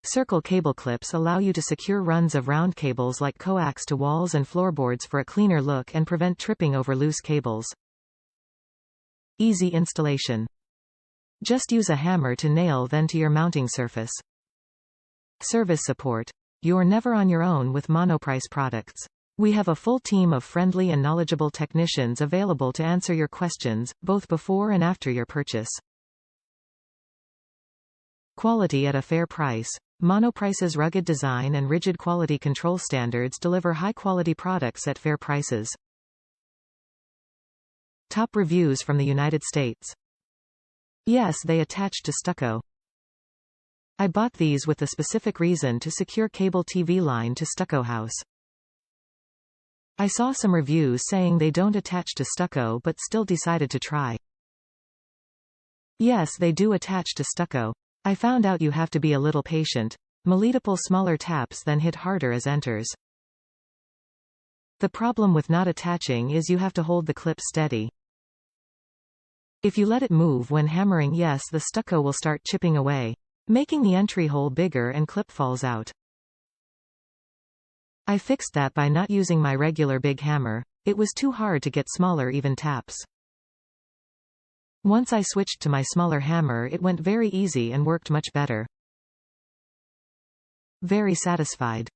Circle cable clips allow you to secure runs of round cables like coax to walls and floorboards for a cleaner look and prevent tripping over loose cables. Easy installation. Just use a hammer to nail then to your mounting surface. Service support. You're never on your own with Monoprice products. We have a full team of friendly and knowledgeable technicians available to answer your questions, both before and after your purchase. Quality at a fair price. Monoprice's rugged design and rigid quality control standards deliver high-quality products at fair prices. Top reviews from the United States. Yes, they attach to STUCCO. I bought these with the specific reason to secure cable TV line to STUCCO house. I saw some reviews saying they don't attach to STUCCO but still decided to try. Yes, they do attach to STUCCO. I found out you have to be a little patient. Multiple smaller taps then hit harder as enters. The problem with not attaching is you have to hold the clip steady. If you let it move when hammering, yes, the STUCCO will start chipping away, making the entry hole bigger and clip falls out. I fixed that by not using my regular big hammer. It was too hard to get smaller even taps. Once I switched to my smaller hammer, it went very easy and worked much better. Very satisfied.